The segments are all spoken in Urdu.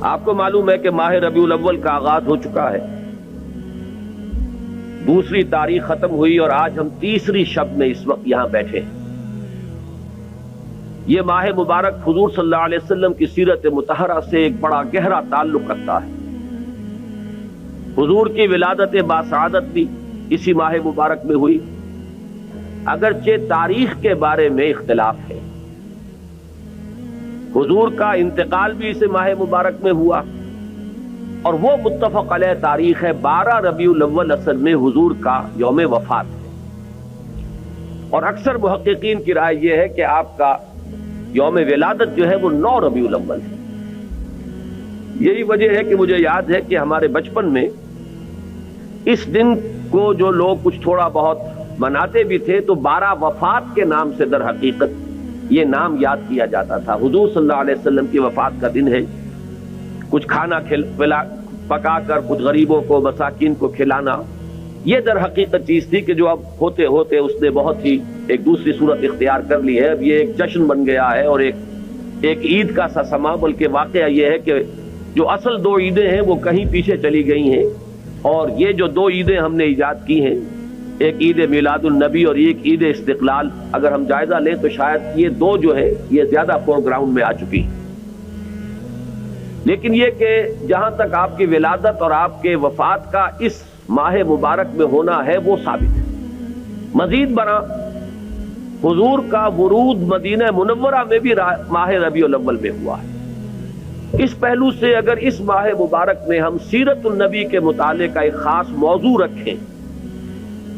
آپ کو معلوم ہے کہ ماہ ربیع الاول کا آغاز ہو چکا ہے، دوسری تاریخ ختم ہوئی اور آج ہم تیسری شب میں اس وقت یہاں بیٹھے ہیں۔ یہ ماہ مبارک حضور صلی اللہ علیہ وسلم کی سیرت مطہرہ سے ایک بڑا گہرا تعلق رکھتا ہے۔ حضور کی ولادت باسعادت بھی اسی ماہ مبارک میں ہوئی، اگرچہ تاریخ کے بارے میں اختلاف ہے۔ حضور کا انتقال بھی اس ماہ مبارک میں ہوا، اور وہ متفق علیہ تاریخ ہے 12 ربیع الاول اصل میں حضور کا یوم وفات ہے، اور اکثر محققین کی رائے یہ ہے کہ آپ کا یوم ولادت جو ہے وہ 9 ربیع الاول ہے۔ یہی وجہ ہے کہ مجھے یاد ہے کہ ہمارے بچپن میں اس دن کو جو لوگ کچھ تھوڑا بہت مناتے بھی تھے تو 12 وفات کے نام سے در حقیقت یہ نام یاد کیا جاتا تھا۔ حضور صلی اللہ علیہ وسلم کی وفات کا دن ہے، کچھ کھانا پکا کر کچھ غریبوں کو مساکین کو کھلانا، یہ در حقیقت چیز تھی کہ جو اب ہوتے ہوتے اس نے بہت ہی ایک دوسری صورت اختیار کر لی ہے۔ اب یہ ایک جشن بن گیا ہے اور ایک عید کا سا سما، بلکہ واقعہ یہ ہے کہ جو اصل 2 عیدیں ہیں وہ کہیں پیچھے چلی گئی ہیں، اور یہ جو 2 عیدیں ہم نے ایجاد کی ہیں، ایک عید میلاد النبی اور ایک عید استقلال، اگر ہم جائزہ لیں تو شاید یہ 2 جو ہے یہ زیادہ فور گراؤنڈ میں آ چکی ہیں۔ لیکن یہ کہ جہاں تک آپ کی ولادت اور آپ کے وفات کا اس ماہ مبارک میں ہونا ہے وہ ثابت ہے۔ مزید برآں حضور کا ورود مدینہ منورہ میں بھی ماہ ربیع الاول میں ہوا ہے۔ اس پہلو سے اگر اس ماہ مبارک میں ہم سیرت النبی کے مطالعے کا ایک خاص موضوع رکھیں،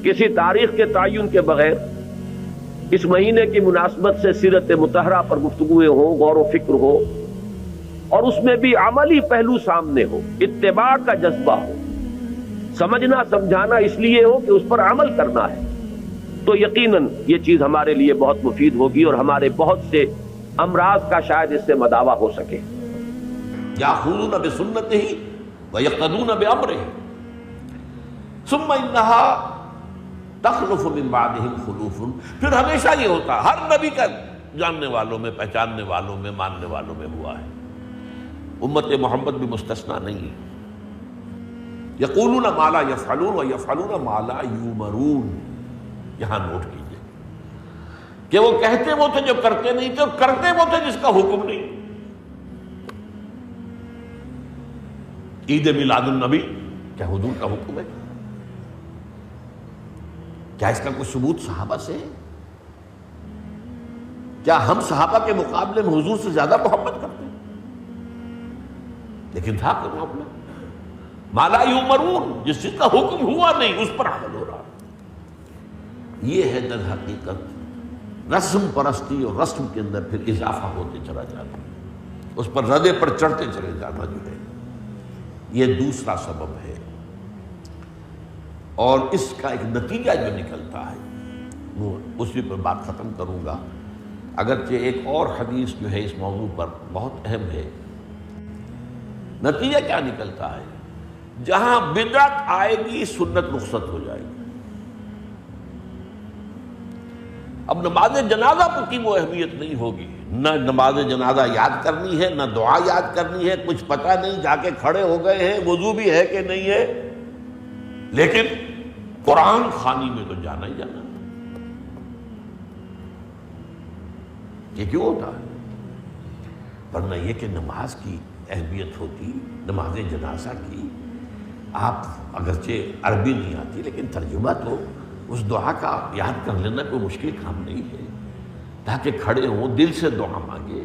کسی تاریخ کے تعین کے بغیر اس مہینے کی مناسبت سے سیرت مطہرہ پر گفتگویں ہوں، غور و فکر ہو، اور اس میں بھی عملی پہلو سامنے ہو، اتباع کا جذبہ ہو، سمجھنا سمجھانا اس لیے ہو کہ اس پر عمل کرنا ہے، تو یقیناً یہ چیز ہمارے لیے بہت مفید ہوگی اور ہمارے بہت سے امراض کا شاید اس سے مداوع ہو سکے۔ یاخذون بسنتہ ویقتدون بامرہ ثم انہا تخلف من بعدہم خلوف۔ پھر ہمیشہ یہ ہوتا ہے، ہر نبی کا جاننے والوں میں، پہچاننے والوں میں، ماننے والوں میں ہوا ہے، امت محمد بھی مستثنا نہیں ہے۔ یقولون ما لا یفعلون ویفعلون ما لا یؤمرون۔ یہاں نوٹ کیجئے کہ وہ کہتے وہ تھے جو کرتے نہیں تھے، اور کرتے وہ تھے جس کا حکم نہیں۔ عید میلاد النبی کیا حضور کا حکم ہے؟ کیا اس کا کوئی ثبوت صحابہ سے ہے؟ کیا ہم صحابہ کے مقابلے میں حضور سے زیادہ محبت کرتے ہیں؟ لیکن تھا کہ معاملہ ما لا یؤمرون، جس چیز کا حکم ہوا نہیں اس پر عمل ہو رہا۔ یہ ہے در حقیقت رسم پرستی، اور رسم کے اندر پھر اضافہ ہوتے چلا جانا، اس پر ردے پر چڑھتے چلے جانا جو ہے، یہ دوسرا سبب ہے۔ اور اس کا ایک نتیجہ جو نکلتا ہے وہ اسی پر بات ختم کروں گا، اگرچہ ایک اور حدیث جو ہے اس موضوع پر بہت اہم ہے۔ نتیجہ کیا نکلتا ہے؟ جہاں بدعت آئے گی سنت رخصت ہو جائے گی۔ اب نماز جنازہ کی وہ اہمیت نہیں ہوگی، نہ نماز جنازہ یاد کرنی ہے، نہ دعا یاد کرنی ہے، کچھ پتہ نہیں، جا کے کھڑے ہو گئے ہیں، وضو بھی ہے کہ نہیں ہے، لیکن قرآن خوانی میں تو جانا ہی جانا۔ یہ کیوں ہوتا ہے؟ ورنہ یہ کہ نماز کی اہمیت ہوتی، نماز جنازہ کی، آپ اگرچہ عربی نہیں آتی لیکن ترجمہ تو اس دعا کا یاد کر لینا کوئی مشکل کام نہیں ہے، تاکہ کھڑے ہوں دل سے دعا مانگے،